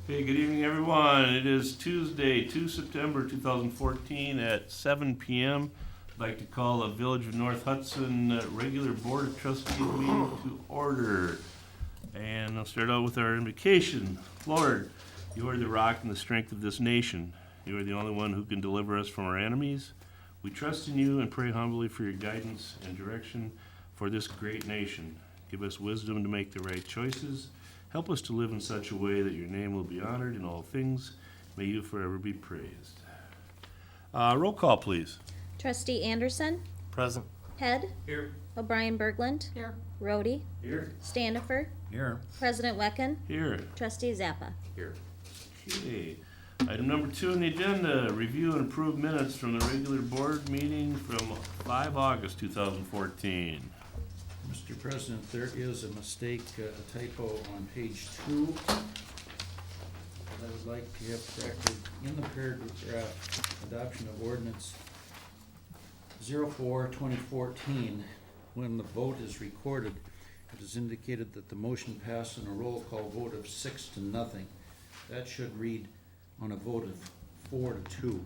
Hey, good evening, everyone. It is Tuesday, 2 September 2014 at 7 p.m. I'd like to call the Village of North Hudson regular Board of Trustees meeting to order. And I'll start out with our invocation. Lord, you are the rock and the strength of this nation. You are the only one who can deliver us from our enemies. We trust in you and pray humbly for your guidance and direction for this great nation. Give us wisdom to make the right choices. Help us to live in such a way that your name will be honored in all things. May you forever be praised. Roll call, please. Trustee Anderson, Present. Head, Here. O'Brien Berglund, Here. Rhodey, Here. Standifer, Here. President Wecken, Here. Trustee Zappa. Here. Okay. Item number 2 on the agenda, review and approve minutes from the regular board meeting from 5 August 2014. Mr. President, there is a mistake, a typo on page 2 that I would like to have corrected in the paragraph, adoption of ordinance 04-2014. When the vote is recorded, it is indicated that the motion passed on a roll call vote of 6-0. That should read on a vote of 4-2.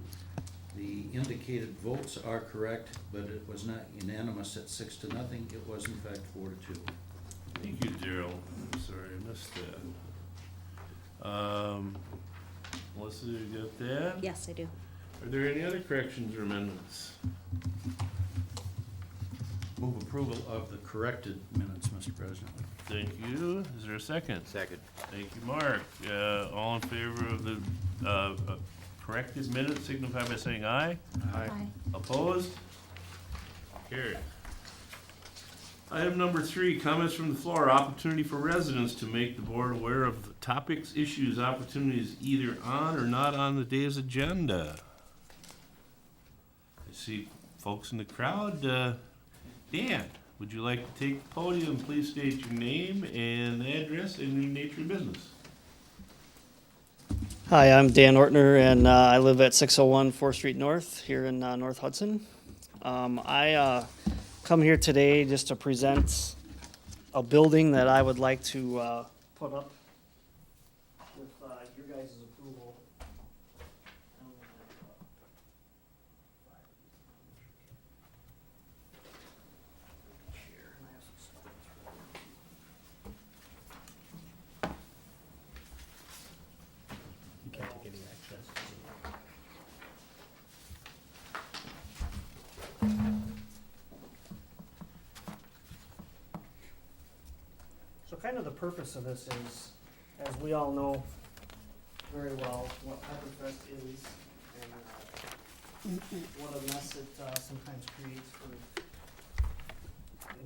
The indicated votes are correct, but it was not unanimous at 6-0. It was in fact 4-2. Thank you, Daryl. I'm sorry, I missed that. Melissa, you got that? Yes, I do. Are there any other corrections or amendments? Move approval of the corrected minutes, Mr. President. Thank you. Is there a second? Second. Thank you, Mark. All in favor of the corrected minutes signify by saying aye. Aye. Opposed? Carried. Item number 3, comments from the floor. Opportunity for residents to make the board aware of the topics, issues, opportunities either on or not on the day's agenda. I see folks in the crowd. Dan, would you like to take the podium? Please state your name and address and your nature of business. Hi, I'm Dan Ortner, and I live at 601 4th Street North here in North Hudson. I come here today just to present a building that I would like to put up with your guys' approval. You can't take any access. So kind of the purpose of this is, as we all know very well, what Pepperfest is and what a mess it sometimes creates for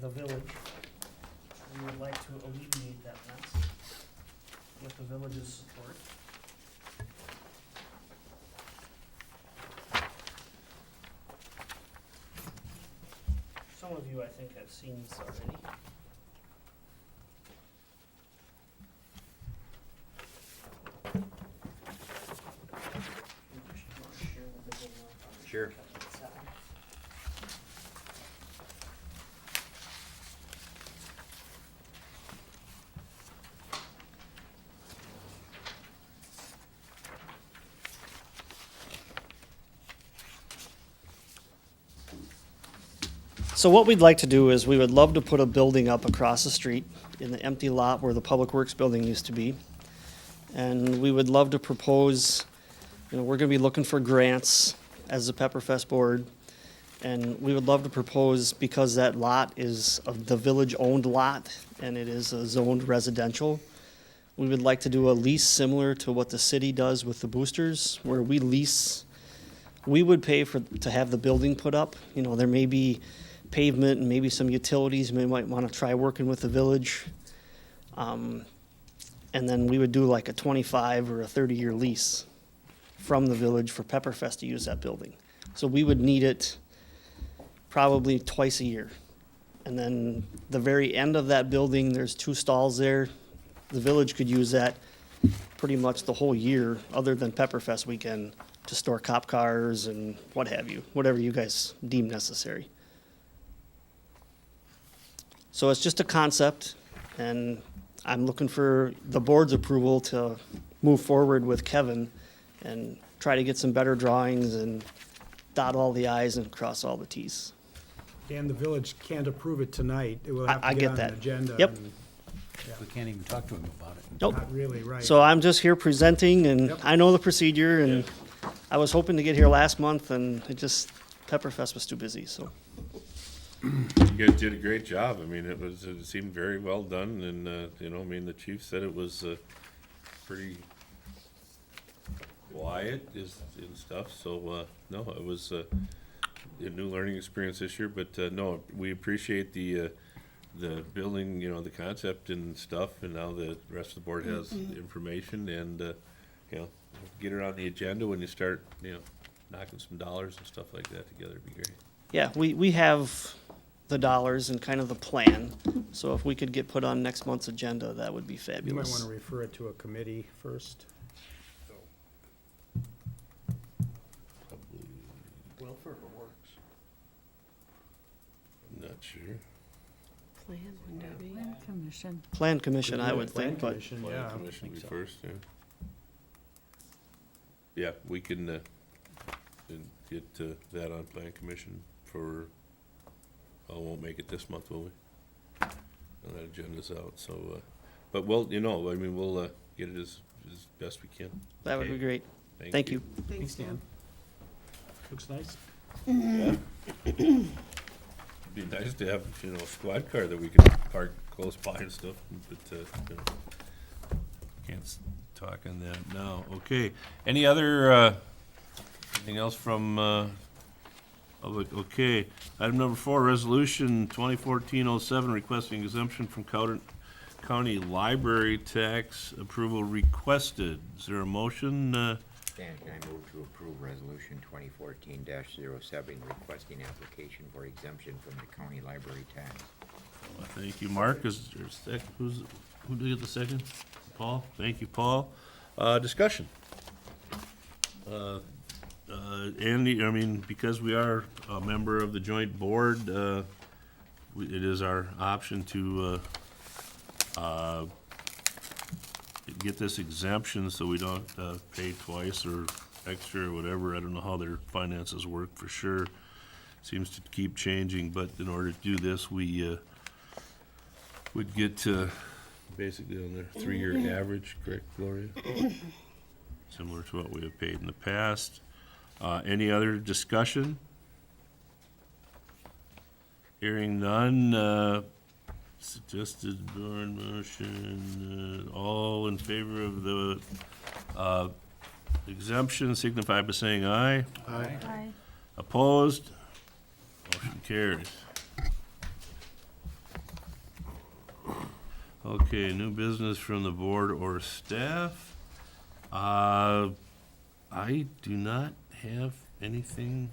the village. We would like to alleviate that mess with the village's support. Some of you, I think, have seen this already. Sure. So what we'd like to do is we would love to put a building up across the street in the empty lot where the Public Works building used to be. And we would love to propose, we're gonna be looking for grants as the Pepperfest board. And we would love to propose, because that lot is the village-owned lot and it is a zoned residential, we would like to do a lease similar to what the city does with the boosters, where we lease, we would pay to have the building put up. There may be pavement and maybe some utilities, we might want to try working with the village. And then we would do like a 25 or a 30-year lease from the village for Pepperfest to use that building. So we would need it probably twice a year. And then the very end of that building, there's 2 stalls there. The village could use that pretty much the whole year, other than Pepperfest weekend, to store cop cars and what have you, whatever you guys deem necessary. So it's just a concept, and I'm looking for the board's approval to move forward with Kevin and try to get some better drawings and dot all the i's and cross all the t's. Dan, the village can't approve it tonight. It will have I to get get on that. an agenda. Yep. and We can't even talk to him about it. Nope. Not really, right. So I'm just here presenting, and Yep. I know the procedure, and I was hoping to get here last month, and it just, Pepperfest was too busy, so. You guys did a great job. I mean, it seemed very well done, and, you know, I mean, the chief said it was, pretty quiet and stuff, so, no, it was, a new learning experience this year, but, no, we appreciate the building, you know, the concept and stuff, and now the rest of the board has information, and, you know, get it on the agenda when you start, you know, knocking some dollars and stuff like that together, it'd be great. Yeah, we have the dollars and kind of the plan, so if we could get put on next month's agenda, that would be You might fabulous. want to refer it to a committee first. Probably, Welfare or Works? not sure. Plan, wouldn't it be? Plan Commission. Plan commission, I would Plan think, but commission, Planning yeah. commission think be so. first, yeah. Yeah, we can, get, that on plan commission for, I won't make it this month, will we? Well, that agenda's out, so, but we'll, you know, I mean, we'll, get it as best we can. that would be Okay. great. Thank you. Thanks, Dan. Looks nice. It'd be nice to have, you know, a squad car that we can park close by and stuff, but, you know, can't talk on that now. Okay, any other, anything else from, public? Okay, item number 4, resolution 2014-07, requesting exemption from county library tax approval requested. Is there a motion? Dan, can I move to approve resolution 2014-07 requesting application for exemption from the county library tax? Thank you, Mark. Is there a sec, who did get the second? Paul? Thank you, Paul. Discussion. Andy, I mean, because we are a member of the joint board, it is our option to, get this exemption so we don't, pay twice or extra or whatever. I don't know how their finances work for sure. Seems to keep changing, but in order to do this, we, would get, basically on their 3-year average, correct, Gloria? Similar to what we have paid in the past. Any other discussion? Hearing none, suggested board motion, all in favor of the, exemption signify by saying aye. Aye. Opposed? Motion carries. Okay, new business from the board or staff. I do not have anything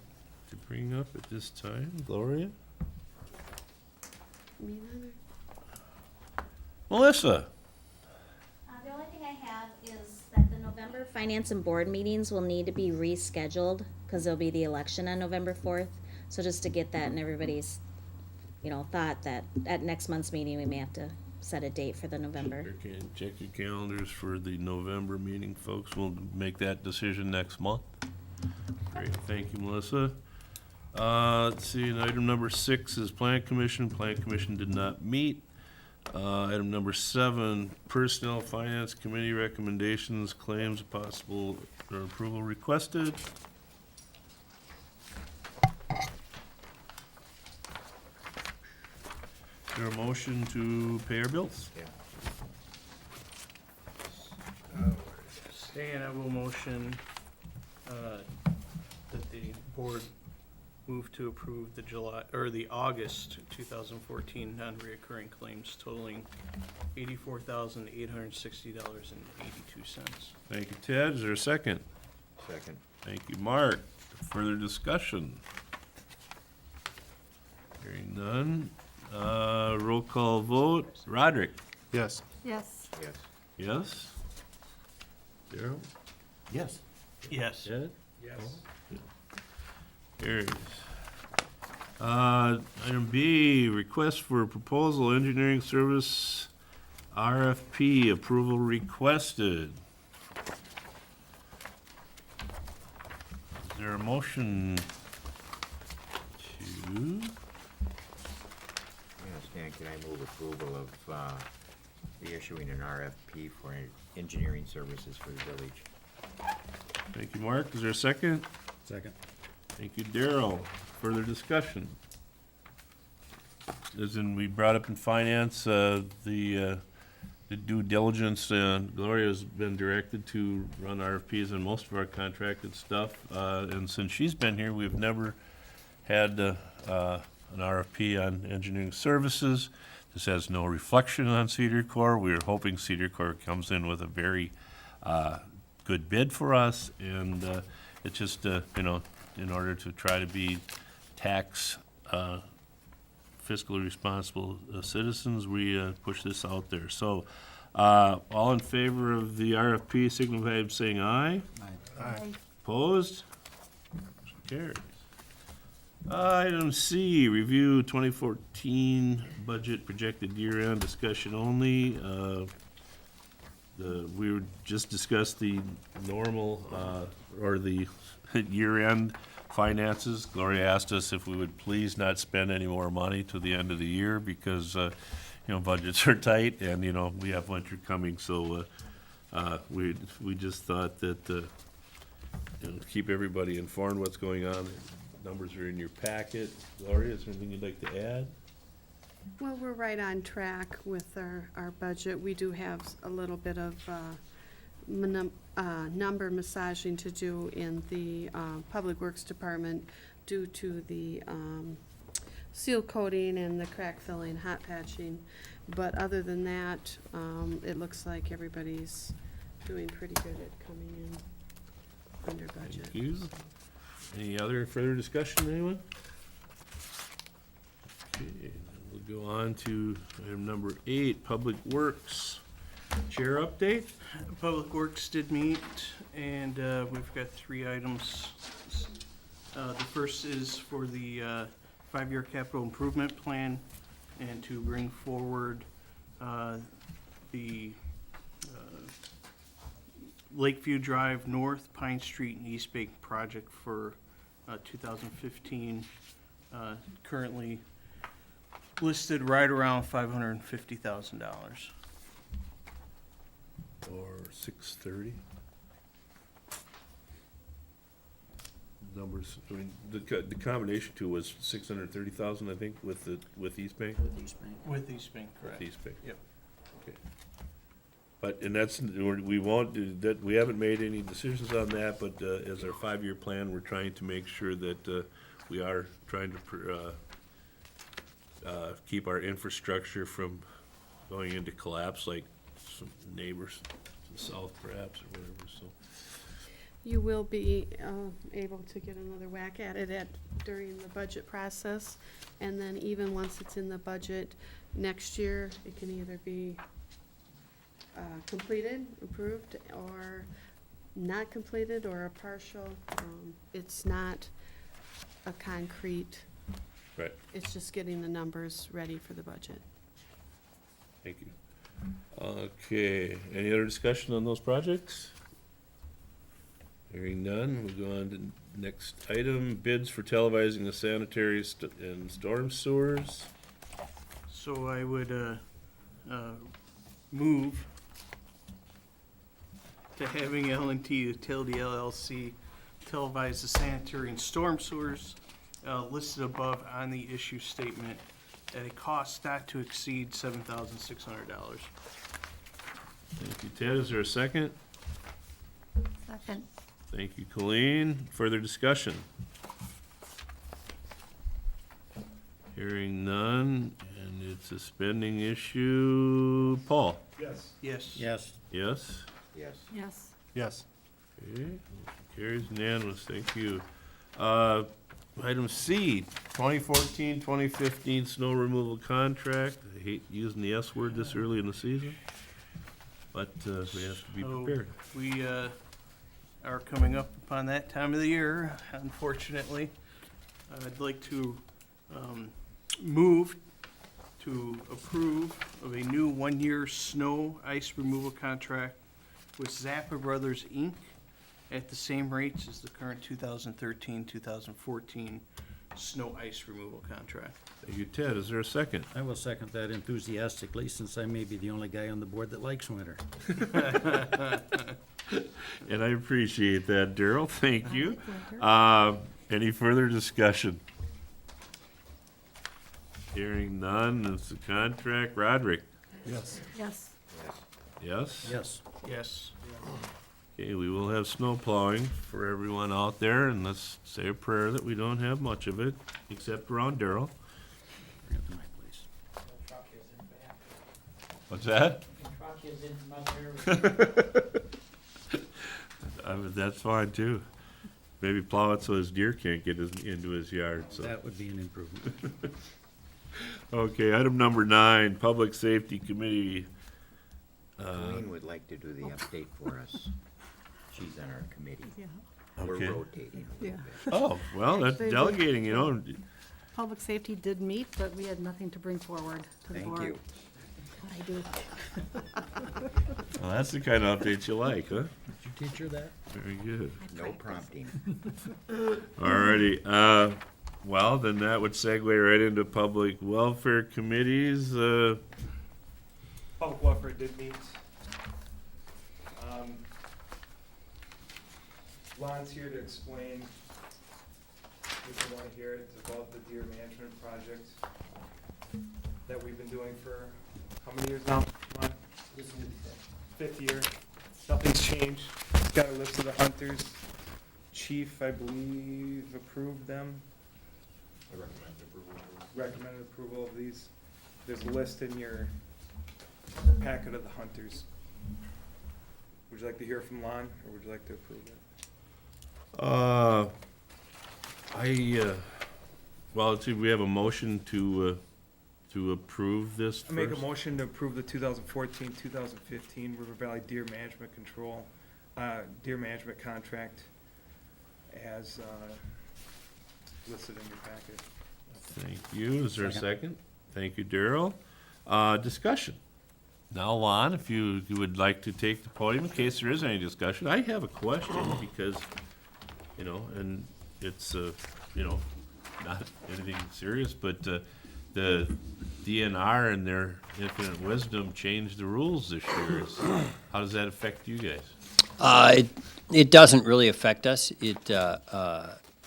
to bring up at this time. Gloria? Me neither. Melissa? The only thing I have is that the November finance and board meetings will need to be rescheduled, because there'll be the election on November 4th. So just to get that in everybody's, you know, thought that at next month's meeting, we may have to set a date for the November. Okay, check your calendars for the November meeting, folks. We'll make that decision next month. Great, thank you, Melissa. Let's see, and item number 6 is Plan Commission. Plan Commission did not meet. Item number 7, Personnel Finance Committee recommendations, claims, possible approval requested. Is there a motion to pay our bills? Yeah. Dan, I will motion that the board move to approve the July, or the August 2014 non-reoccurring claims totaling $84,860.82. Thank you, Ted. Is there a second? Second. Thank you, Mark. Further discussion? Hearing none. Roll call vote. Roderick? Yes. Yes. Yes. Yes? Darrell? Yes. Yes. Ted? Yes. Carries. Item B, request for proposal, engineering service, RFP approval requested. there a motion to, Yes, Dan, can I move approval of reissuing an RFP for engineering services for the village? thank you, Mark. Is there a second? Second. Thank you, Daryl. Further discussion? As in, we brought up in finance, the due diligence, Gloria's been directed to run RFPs on most of our contracted stuff. And since she's been here, we've never had an RFP on engineering services. This has no reflection on Cedar Core. We are hoping Cedar Core comes in with a very good bid for us. And it's just, in order to try to be tax fiscally responsible citizens, we push this out there. So, all in favor of the RFP, signify by saying aye. Aye. Opposed? Motion carries. Item C, review 2014 budget projected year-end discussion only. We were just discussed the normal, or the year-end finances. Gloria asked us if we would please not spend any more money to the end of the year because, budgets are tight and, we have winter coming. So, we just thought that, keep everybody informed what's going on. Numbers are in your packet. Gloria, is there anything you'd like to add? Well, we're right on track with our budget. We do have a little bit of number massaging to do in the Public Works Department due to the seal coating and the crack filling, hot patching. But other than that, it looks like everybody's doing pretty good at coming in under budget. Thank you. Any other further discussion, anyone? Okay, then we'll go on to item number 8, Public Works. Chair update? Public Works did meet, and we've got 3 items. The first is for the 5-year capital improvement plan, and to bring forward the Lakeview Drive North, Pine Street, and East Bank project for 2015, currently listed right around $550,000. Or 6:30? Numbers, the combination two was 630,000, I think, with East Bank? With East Bank, correct. With East Bank. Yep. Okay. But, and that's, we won't, that, we haven't made any decisions on that, but, as our 5-year plan, we're trying to make sure that, we are trying to, keep our infrastructure from going into collapse like some neighbors to the south perhaps, or whatever, so. You will be able to get another whack at it during the budget process. And then even once it's in the budget next year, it can either be completed, approved, or not completed, or a partial. It's not a concrete. Right. It's just getting the numbers ready for the budget. Thank you. Okay, any other discussion on those projects? Hearing none, we'll go on to next item, bids for televising the sanitary and storm sewers. So I would move to having L&T Utility LLC televise the sanitary and storm sewers listed above on the issue statement at a cost not to exceed $7,600. Thank you, Ted. Is there a second? Second. Thank you, Colleen. Further discussion? Hearing none, and it's a spending issue. Paul? Yes. Yes. Yes? Yes. Yes. Yes. Okay, motion carries unanimous, thank you. Item C, 2014-2015 snow removal contract. I hate using the S word this early in the season, but we have to be So, prepared. We are coming up upon that time of the year, unfortunately. I'd like to move to approve of a new 1-year snow ice removal contract with Zappa Brothers, Inc. at the same rates as the current 2013-2014 snow ice removal contract. Thank you, Ted. Is there a second? I will second that enthusiastically, since I may be the only guy on the board that likes winter. And I appreciate that, Daryl. Thank you. Any further discussion? Hearing none, it's a contract. Roderick? Yes. Yes? Yes. Yes. Okay, we will have snow plowing for everyone out there, and let's say a prayer that we don't have much of it, except around Daryl. Bring it to my place. What's that? That's fine too. Maybe plow it so his deer can't get into his yard, so. That would be an improvement. Okay, item number 9, Public Safety Committee. Colleen would like to do the update for us. She's on our committee. Okay. We're rotating a Yeah. little bit. Oh, well, that's They- delegating, you know. Public safety did meet, but we had nothing to bring forward to the board. Thank you. I do. Well, that's the kind of updates you like, huh? Did you teach her that? Very good. No prompting. Alrighty, well, then that would segue right into public welfare committees. Public welfare did meet. Lon's here to explain, if you want to hear it, about the deer management project that we've been doing for how many years now, Lon? This is 5th year. Nothing's changed. It's got a list of the hunters. Chief, I believe, approved them. Recommended approval of these. There's a list in your packet of the hunters. Would you like to hear from Lon, or would you like to approve it? Well, let's see, we have a motion to approve this I make a first. motion to approve the 2014-2015 River Valley Deer Management Deer Management Contract as listed in your packet. Thank you. Is there a second? Thank you, Daryl. Discussion. Now, Lon, if you would like to take the podium in case there is any discussion. I have a question because, you know, and it's, you know, not anything serious, but the DNR and their infinite wisdom changed the rules this year. How does that affect you guys? It doesn't really affect us. It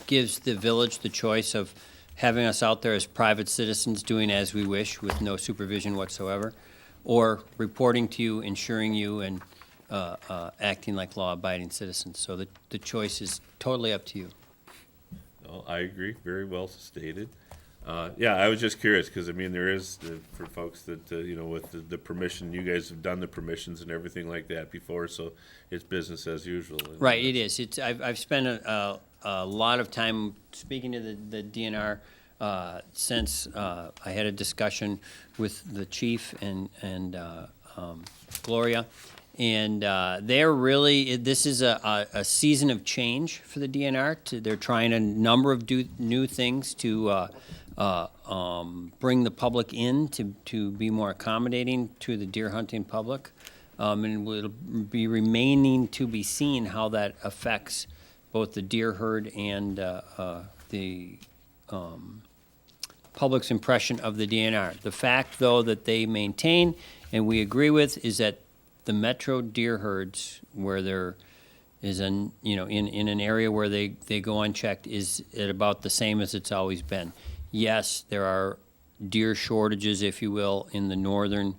gives the village the choice of having us out there as private citizens doing as we wish with no supervision whatsoever, or reporting to you, insuring you, and acting like law-abiding citizens. So the choice is totally up to you. No, I agree. Very well stated. Yeah, I was just curious because I mean there is for folks that you know with the permission, you guys have done the permissions and everything like that before, so it's business as usual. Right, it is. I've spent a lot of time speaking to the DNR since I had a discussion with the chief and Gloria. And they're really, this is a season of change for the DNR. They're trying a number of new things to bring the public in to be more accommodating to the deer hunting public. And will be remaining to be seen how that affects both the deer herd and the public's impression of the DNR. The fact, though, that they maintain, and we agree with, is that the metro deer herds, where there is in an area where they go unchecked, is at about the same as it's always been. Yes, there are deer shortages, if you will, in the northern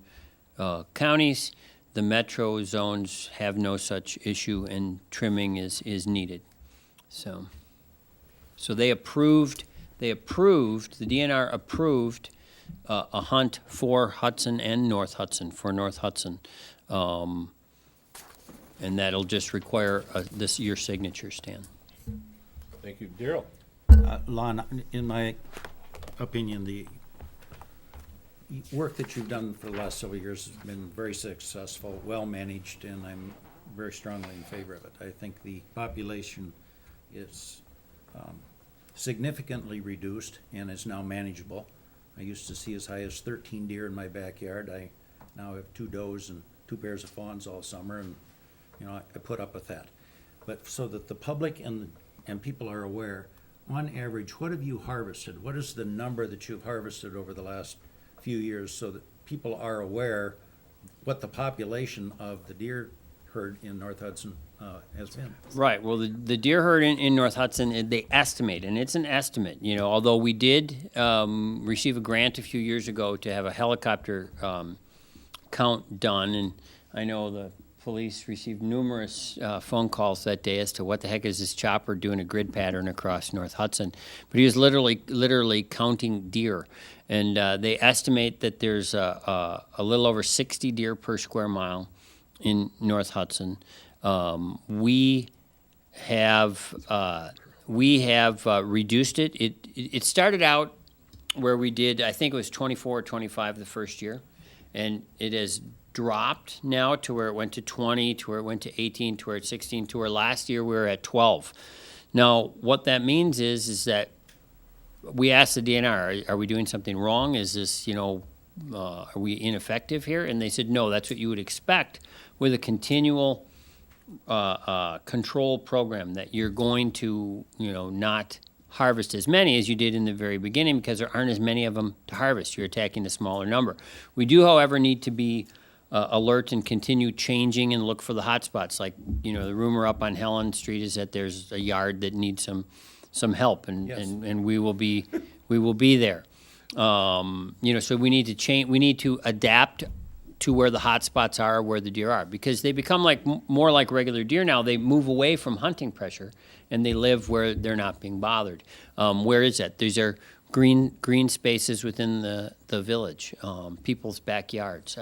counties. The metro zones have no such issue, and trimming is needed. So they approved. The DNR approved a hunt for Hudson and North Hudson, and that'll just require your signature, Stan. Thank you, Daryl. Lon, in my opinion, the work that you've done for the last several years has been very successful, well-managed, and I'm very strongly in favor of it. I think the population is significantly reduced and is now manageable. I used to see as high as 13 deer in my backyard. I now have 2 does and 2 pairs of fawns all summer, and I put up with that. but so that the public and people are aware, on average, what have you harvested? What is the number that you've harvested over the last few years so that people are aware what the population of the deer herd in North Hudson has been? Right, well, the deer herd in North Hudson, they estimate, and it's an estimate, you know, although we did receive a grant a few years ago to have a helicopter count done, and I know the police received numerous phone calls that day as to what the heck is this chopper doing a grid pattern across North Hudson. But he was literally counting deer. And they estimate that there's a little over 60 deer per square mile in North Hudson. We have reduced it. It started out where we did, I think it was 24 or 25 the first year. And it has dropped now to where it went to 20, to where it went to 18, to where it's 16, to where last year we were at 12. Now, what that means is that we asked the DNR, are we doing something wrong? Is this, you know, are we ineffective here? And they said, no, that's what you would expect with a continual control program, that you're going to, you know, not harvest as many as you did in the very beginning because there aren't as many of them to harvest. You're attacking a smaller number. We do, however, need to be alert and continue changing and look for the hot spots. Like, you know, the rumor up on Helen Street is that there's a yard that needs some help, and, Yes. and we will be there. You know, so we need to change. We need to adapt to where the hot spots are, where the deer are, because they become like more like regular deer now. They move away from hunting pressure and they live where they're not being bothered. Where is that? These are green spaces within the village, people's backyards.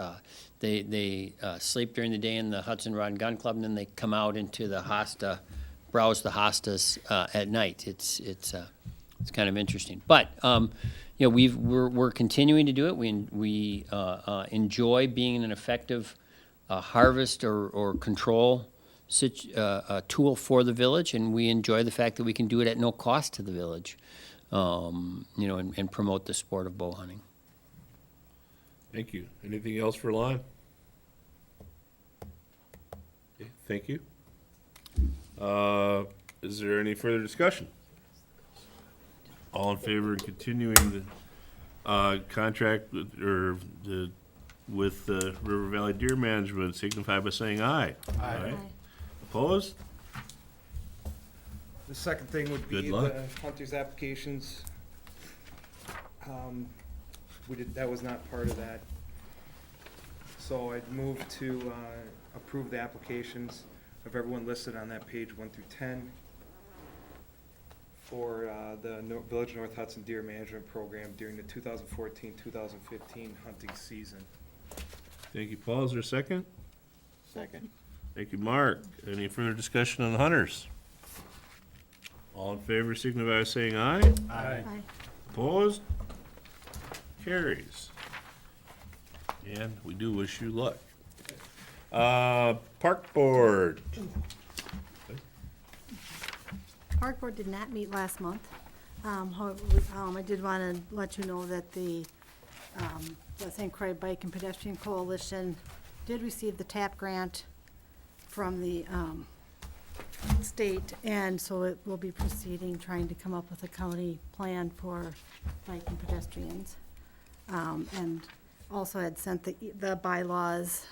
They sleep during the day in the Hudson Rod and Gun Club, and then they come out into the hosta, browse the hostas at night. It's kind of interesting. But you know, we're continuing to do it. We enjoy being an effective harvest or control tool for the village, and we enjoy the fact that we can do it at no cost to the village. You know, and promote the sport of bow hunting. Thank you. Anything else for Lon? Okay, thank you. Is there any further discussion? All in favor of continuing the contract with River Valley Deer Management signify by saying aye. Aye. Opposed? The second thing would be Good luck. the hunter's applications. That was not part of that. So I'd move to approve the applications of everyone listed on that page 1 through 10 for the Village of North Hudson Deer Management Program during the 2014-2015 hunting season. Thank you, Paul. Is there a second? Second. Thank you, Mark. Any further discussion on the hunters? All in favor, signify by saying aye. Aye. Opposed? Carries. And we do wish you luck. Park Board. Park Board did not meet last month. However, I did want to let you know that the St. Croix Bike and Pedestrian Coalition did receive the TAP grant from the state, and so it will be proceeding, trying to come up with a county plan for bike and pedestrians. And also had sent the bylaws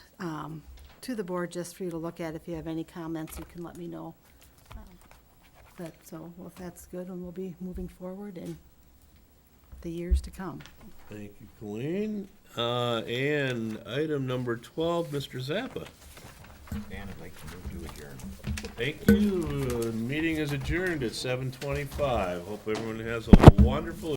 to the board just for you to look at. If you have any comments, you can let me know. But so, well, if that's good, and we'll be moving forward in the years to come. Thank you, Colleen. And item number 12, Mr. Zappa. Dan, I'd like to move to adjourn. Thank you. Meeting is adjourned at 7:25. Hope everyone has a wonderful